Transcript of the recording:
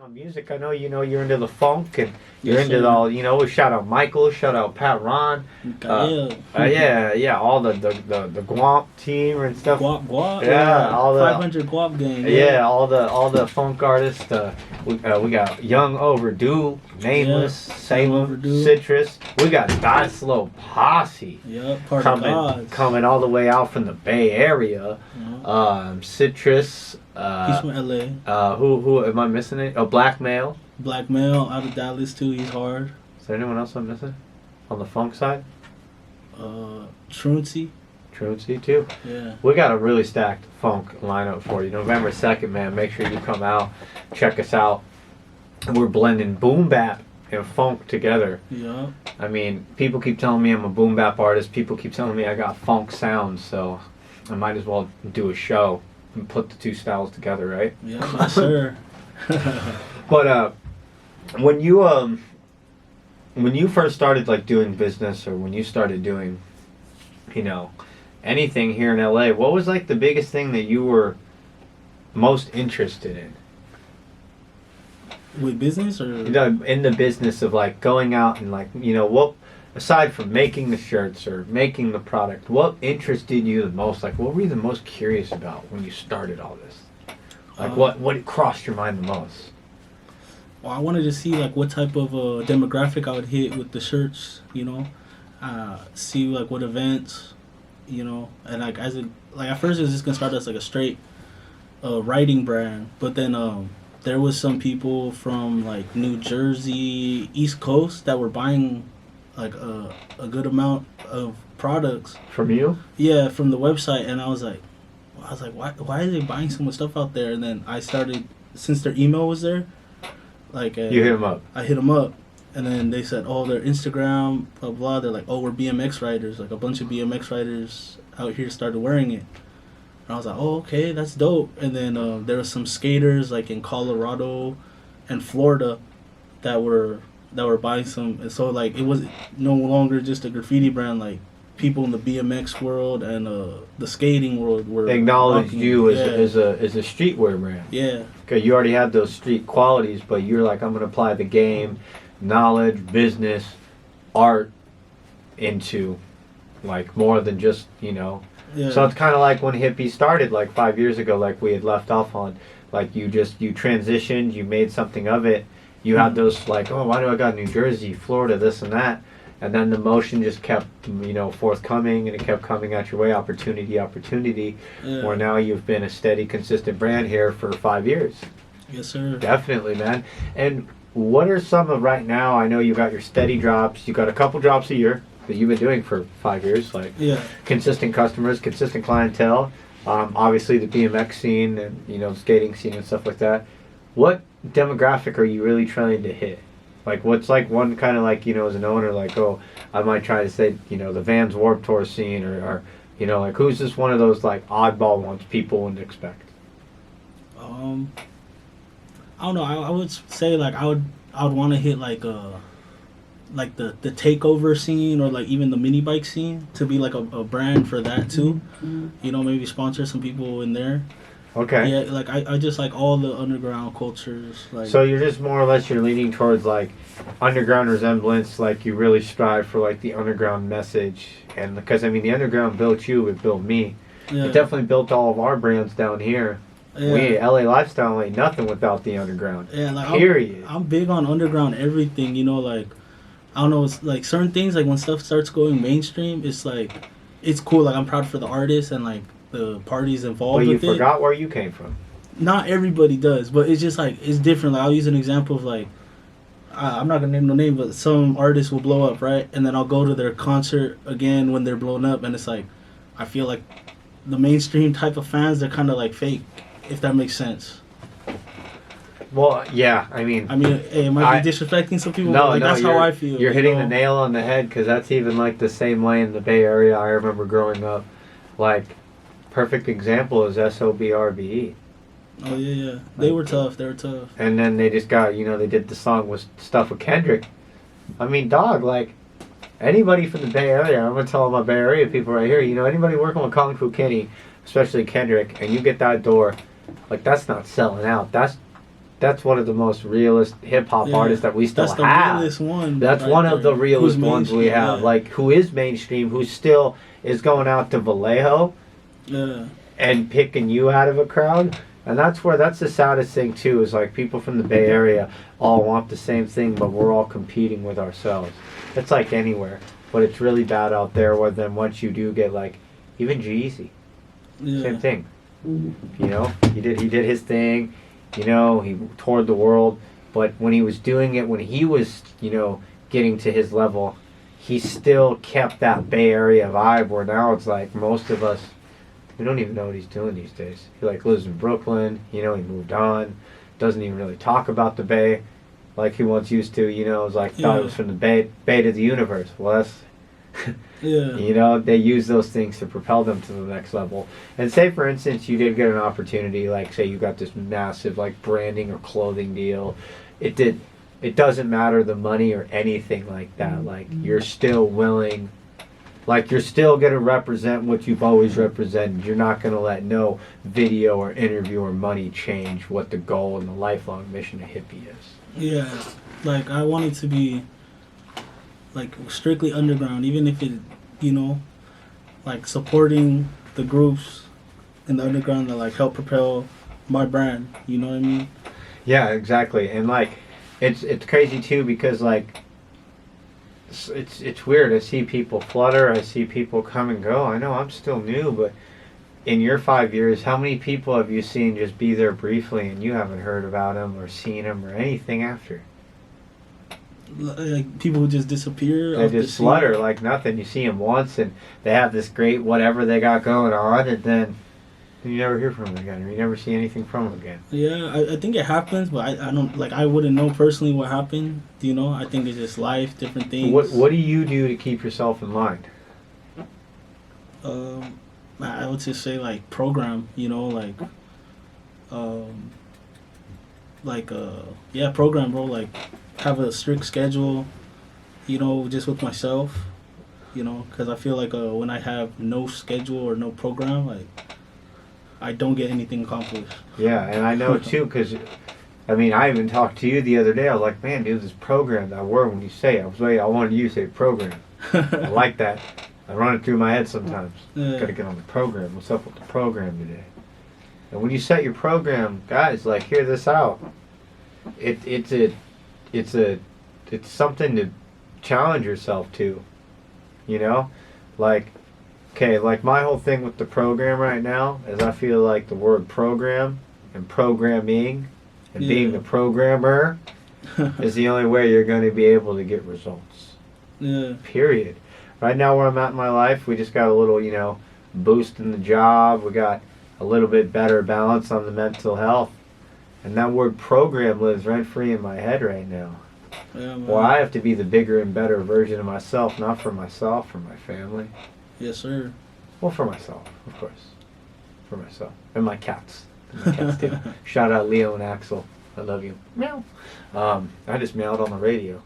Music, I know you're into the funk and you're Yes, into sir. all, shout out Michael, shout out Pat Ron, yeah, all the Guamp team and stuff. Guap. Yeah, all the 500 Guap gang. yeah, all the funk artists. We got Young Overdue, Nameless, Yeah, Salem, Young Overdue. Citrus. We got Die Slow Posse Yep, part of God's. coming all the way out from the Bay Area. Citrus. He's from LA. Who am I missing? It? Oh, Blackmail. Blackmail out of Dallas too. He's hard. Is there anyone else I'm missing on the funk side? Truancy. Truancy too. Yeah. We got a really stacked funk lineup for you. November 2nd, man. Make sure you come out, check us out. We're blending boom bap and funk together. Yeah. I mean, people keep telling me I'm a boom bap artist. People keep telling me I got funk sounds, so I might as well do a show and put the two styles together, right? Yeah, yes, sir. But when you first started like doing business, or when you started doing, anything here in LA, what was like the biggest thing that you were most interested in? With business or In the business of like going out and like, what, aside from making the shirts or making the product, what interested you the most? Like, what were you the most curious about when you started all this? Like, what crossed your mind the most? Well, I wanted to see like what type of demographic I would hit with the shirts, see like what events, and like at first it was just gonna start as like a straight writing brand, but then there was some people from like New Jersey, East Coast that were buying like a good amount of products From you? Yeah, from the website, and I was like, why are they buying so much stuff out there? And then I started, since their email was there, like You hit them up. I hit them up, and then they said, oh, their Instagram, blah blah. They're like, oh, we're BMX riders. Like a bunch of BMX riders out here started wearing it. And I was like, oh, okay, that's dope. And then there were some skaters like in Colorado and Florida that were buying some. And so like it was no longer just a graffiti brand. Like people in the BMX world and the skating world were Acknowledged you yeah. as a streetwear brand. Yeah. Okay, you already had those street qualities, but you're like, I'm gonna apply the game, knowledge, business, art into like more than just Yeah. So it's kind of like when Hippie started like 5 years ago, like we had left off on, like you transitioned, you made something of it. You had those like, oh, why do I got New Jersey, Florida, this and that, and then the motion just kept forthcoming, and it kept coming at your way, opportunity, Yeah. where now you've been a steady, consistent brand here for 5 years. Yes, sir. Definitely, man. And what are some of right now? I know you got your steady drops. You got a couple drops a year that you've been doing for 5 years, like Yeah. consistent customers, consistent clientele. Obviously the BMX scene and skating scene and stuff like that. What demographic are you really trying to hit? Like what's like one kind of like as an owner, like, oh, I might try to say the Vans Warped Tour scene, or like who's just one of those like oddball ones people wouldn't expect? I don't know. I would say like I would want to hit like the takeover scene, or like even the mini bike scene, to be like a brand for that too. Maybe sponsor some people in there. Okay. Yeah, like I just like all the underground cultures. Like, so you're just more or less you're leaning towards like underground resemblance, like you really strive for like the underground message, and because I mean the underground built you, it built me. yeah. It definitely built all of our brands down here. Yeah. We LA lifestyle ain't nothing without the underground. Yeah, like Period. I'm big on underground everything. Like I don't know, it's like certain things, like when stuff starts going mainstream, it's like it's cool. Like I'm proud for the artists and like the parties involved But you with it. forgot where you came from. Not everybody does, but it's just like it's different. Like I'll use an example of like I'm not gonna name no name, but some artists will blow up, right? And then I'll go to their concert again when they're blown up, and it's like I feel like the mainstream type of fans, they're kind of like fake, if that makes sense. Well, yeah, I mean, hey, it might be disrespecting some people, but like, that's how I feel. You're hitting the nail on the head, because that's even like the same way in the Bay Area. I remember growing up, like, perfect example is SOBRBE. Oh, yeah. They were tough. And then they just got, they did the song with stuff with Kendrick. I mean, dog, like, anybody from the Bay Area, I'm going to tell my Bay Area people right here, anybody working with Kung Fu Kenny, especially Kendrick, and you get that door, like, that's not selling out. That's that's one of the most realist hip hop artists that we still that's the have. realest one. That's right one there. of the realest Who's ones we mainstream, have. yeah. Like, who is mainstream, who still is going out to Vallejo Yeah. and picking you out of a crowd. And that's the saddest thing too, is like people from the Bay Area all want the same thing, but we're all competing with ourselves. It's like anywhere, but it's really bad out there. Where then once you do get like, even G-Eazy, Yeah. same thing. You know, he did his thing. You know, he toured the world, but when he was doing it, when he was, you know, getting to his level, he still kept that Bay Area vibe. Where now it's like most of us, we don't even know what he's doing these days. He like lives in Brooklyn. You know, he moved on. Doesn't even really talk about the Bay like he once used to. You know, it was like thought it was from the Bay to the universe. Well, that's Yeah. you know, they use those things to propel them to the next level. And say, for instance, you did get an opportunity, like say you got this massive like branding or clothing deal. It doesn't matter the money or anything like that. Like you're still willing. Like you're still going to represent what you've always represented. You're not going to let no video or interview or money change what the goal and the lifelong mission of Hippie is. Yeah. Like I want it to be like strictly underground, even if it, you know, like supporting the groups in the underground that like help propel my brand. You know what I mean? Yeah, exactly. And like, it's crazy too because like, it's weird. I see people flutter. I see people come and go. I know I'm still new, but in your 5 years, how many people have you seen just be there briefly and you haven't heard about them or seen them or anything after? Like people who just disappear. They off the just scene. flutter like nothing. You see them once and they have this great whatever they got going on, and then you never hear from them again, or you never see anything from them again. Yeah, I think it happens, but I don't like. I wouldn't know personally what happened. You know, I think it's just life, different things. What do you do to keep yourself in line? I would just say like program. You know, yeah, program, bro. Like have a strict schedule. You know, just with myself. You know, because I feel like when I have no schedule or no program, like I don't get anything accomplished. Yeah, and I know too, because I mean, I even talked to you the other day. I was like, man, dude, this program, that word when you say it, I wanted you to say program. I like that. I run it through my head sometimes. Yeah. Gotta get on the program. What's up with the program today? And when you set your program, guys, like, hear this out. It's something to challenge yourself to. You know, like. Okay, like my whole thing with the program right now is I feel like the word program and programming and being the programmer is the only way you're going to be able to get results. Yeah. Period. Right now where I'm at in my life, we just got a little, you know, boost in the job. We got a little bit better balance on the mental health. And that word program lives rent-free in my head right now. Yeah, man. Well, I have to be the bigger and better version of myself, not for myself, for my family. Yes, sir. Well, for myself, of course. For myself. And my cats. My cats too. Shout out Leo and Axel. I love you. Meow. I just meowed on the radio.